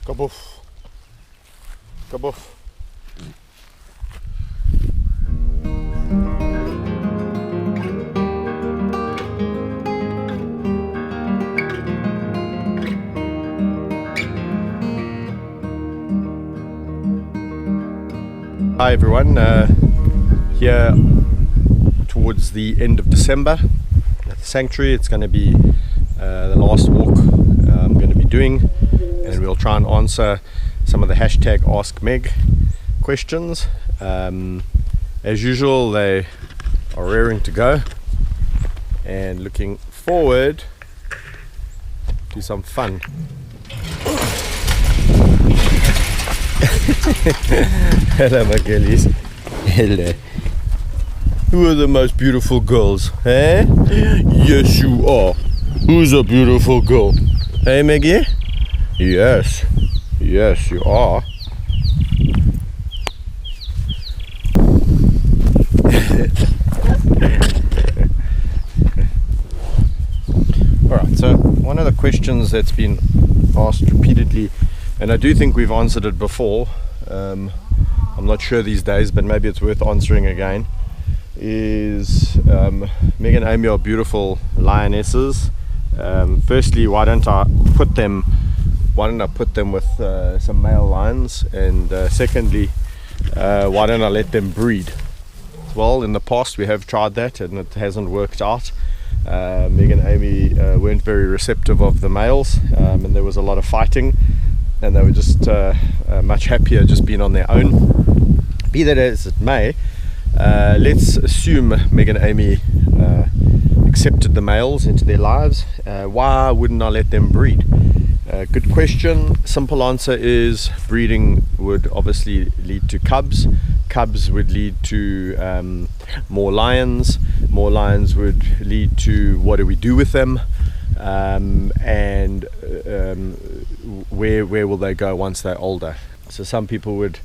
Kaboof. Kaboof. Hi everyone, here towards the end of December at the sanctuary. It's going to be the last walk I'm going to be doing, and we'll try and answer some of the hashtag Ask Meg questions. As usual, they are raring to go and looking forward to some fun. Hello my girlies. Hello. Who are the most beautiful girls? Eh? Yes you are. Who's a beautiful girl? Hey Maggie? Yes. Yes you are. Alright, so one of the questions that's been asked repeatedly, and I do think we've answered it before, I'm not sure these days, but maybe it's worth answering again, is Meg and Amy are beautiful lionesses. Firstly, why don't I put them with some male lions, and secondly, why don't I let them breed? Well, in the past we have tried that and it hasn't worked out. Meg and Amy weren't very receptive of the males, and there was a lot of fighting, and they were just much happier just being on their own. Be that as it may, let's assume Meg and Amy accepted the males into their lives. Why wouldn't I let them breed? Good question. Simple answer is breeding would obviously lead to cubs. Cubs would lead to more lions. More lions would lead to what do we do with them, and where will they go once they're older? So some people would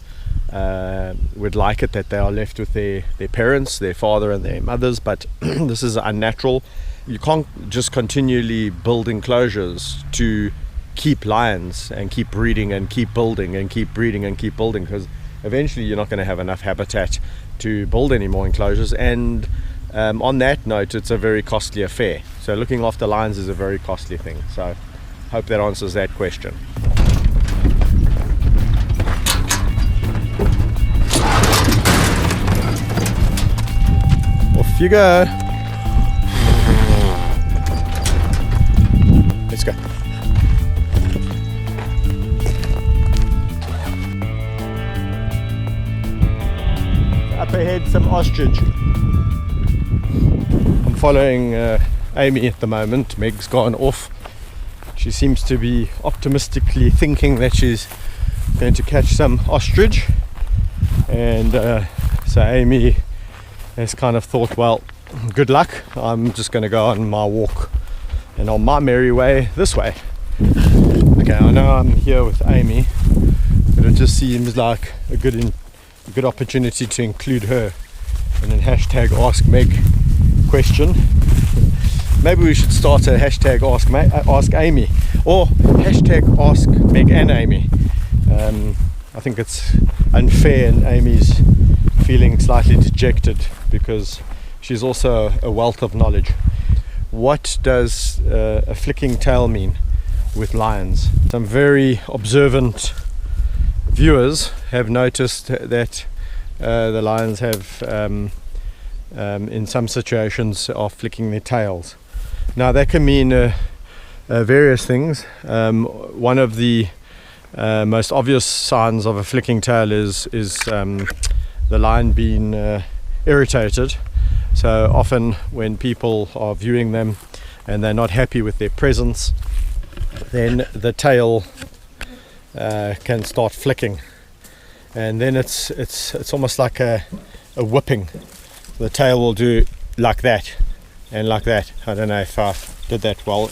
like it that they are left with their parents, their father and their mothers, but this is unnatural. You can't just continually build enclosures to keep lions and keep breeding and keep building and keep breeding and keep building, because eventually you're not going to have enough habitat to build any more enclosures, and on that note, it's a very costly affair. So looking after lions is a very costly thing. So hope that answers that question. Off you go. Let's go. Up ahead, some ostrich. I'm following Amy at the moment. Meg's gone off. She seems to be optimistically thinking that she's going to catch some ostrich, and so Amy has kind of thought, well, good luck, I'm just going to go on my walk and on my merry way this way. Okay, I know I'm here with Amy, but it just seems like a good opportunity to include her in a hashtag Ask Meg question. Maybe we should start a hashtag Ask Amy, or hashtag Ask Meg and Amy. I think it's unfair, and Amy's feeling slightly dejected because she's also a wealth of knowledge. What does a flicking tail mean with lions? Some very observant viewers have noticed that the lions have in some situations are flicking their tails. Now that can mean various things. One of the most obvious signs of a flicking tail is the lion being irritated. So often when people are viewing them and they're not happy with their presence, then the tail can start flicking, and then it's almost like a whipping. The tail will do like that and like that. I don't know if I did that well,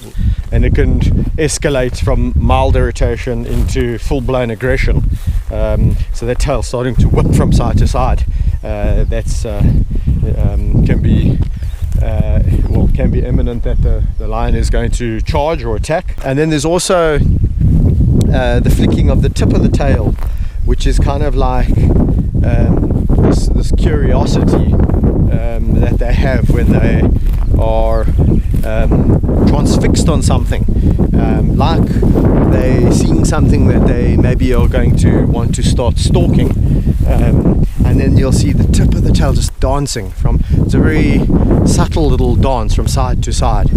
and it can escalate from mild irritation into full-blown aggression. So that tail starting to whip from side to side. That's can be imminent that the lion is going to charge or attack. And then there's also the flicking of the tip of the tail, which is kind of like this curiosity that they have when they are transfixed on something, like they seeing something that they maybe are going to want to start stalking, and then you'll see the tip of the tail just dancing it's a very subtle little dance from side to side.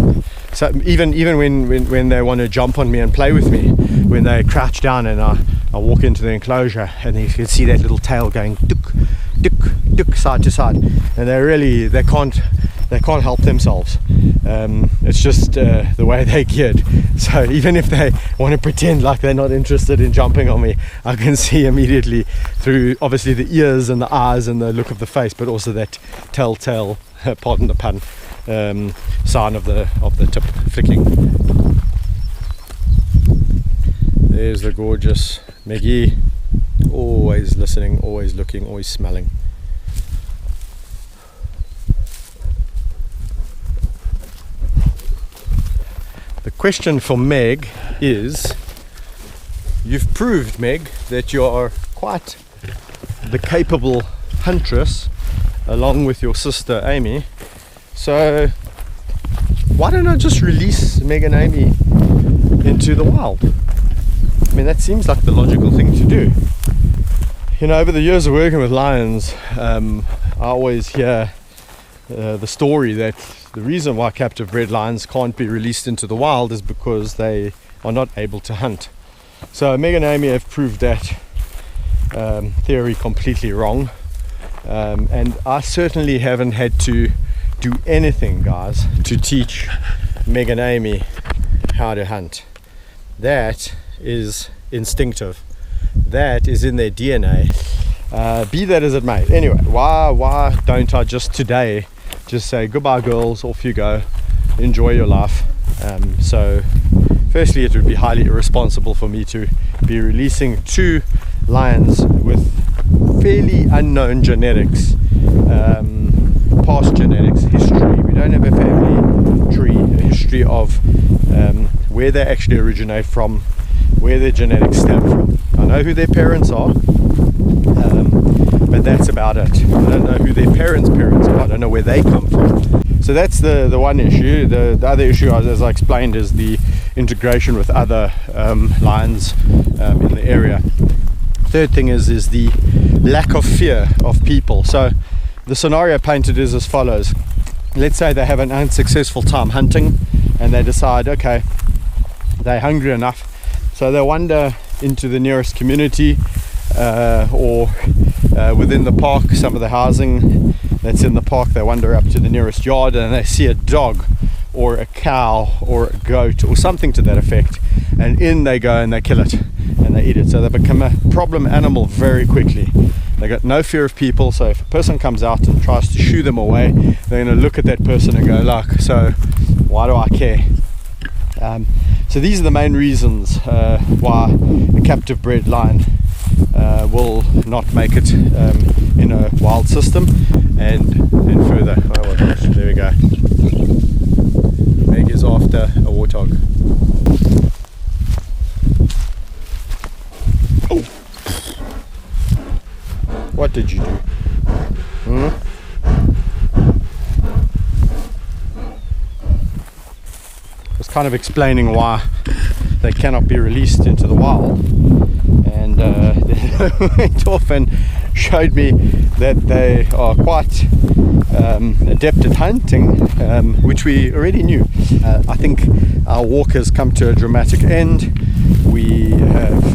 So even when they want to jump on me and play with me, when they crouch down and I walk into the enclosure, and you can see that little tail going duk duk duk side to side, and they can't help themselves. It's just the way they're geared. So even if they want to pretend like they're not interested in jumping on me, I can see immediately through obviously the ears and the eyes and the look of the face, but also that telltale, pardon the pun, sign of the tip flicking. There's the gorgeous Meggie, always listening, always looking, always smelling. The question for Meg is, you've proved, Meg, that you are quite the capable huntress along with your sister Amy, so why don't I just release Meg and Amy into the wild? I mean, that seems like the logical thing to do. You know, over the years of working with lions, I always hear the story that the reason why captive bred lions can't be released into the wild is because they are not able to hunt. So Meg and Amy have proved that theory completely wrong, and I certainly haven't had to do anything, guys, to teach Meg and Amy how to hunt. That is instinctive. That is in their DNA. Be that as it may. Anyway, why don't I just today just say goodbye, girls, off you go, enjoy your life. So firstly, it would be highly irresponsible for me to be releasing 2 lions with fairly unknown genetics, past genetics, history. We don't have a family tree, a history of where they actually originate from, where their genetics stem from. I know who their parents are, but that's about it. I don't know who their parents' parents are. I don't know where they come from. So that's the one issue. The other issue, as I explained, is the integration with other lions in the area. Third thing is the lack of fear of people. So the scenario painted is as follows. Let's say they have an unsuccessful time hunting and they decide, okay, they're hungry enough, so they wander into the nearest community or within the park, some of the housing that's in the park. They wander up to the nearest yard and they see a dog or a cow or a goat or something to that effect, and in they go and they kill it and they eat it. So they become a problem animal very quickly. They got no fear of people, so if a person comes out and tries to shoo them away, they're going to look at that person and go, look, so why do I care? So these are the main reasons why a captive bred lion will not make it in a wild system and further. Oh my gosh, there we go. Meg is after a warthog. Oh. What did you do? I was kind of explaining why they cannot be released into the wild, and they went off and showed me that they are quite adept at hunting, which we already knew. I think our walk has come to a dramatic end.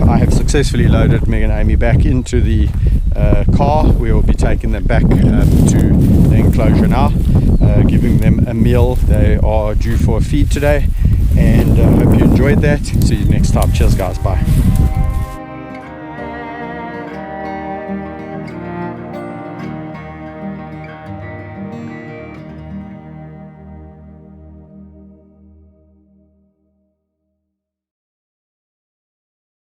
I have successfully loaded Meg and Amy back into the car. We will be taking them back to the enclosure now, giving them a meal. They are due for a feed today, and hope you enjoyed that. See you next time. Cheers, guys. Bye.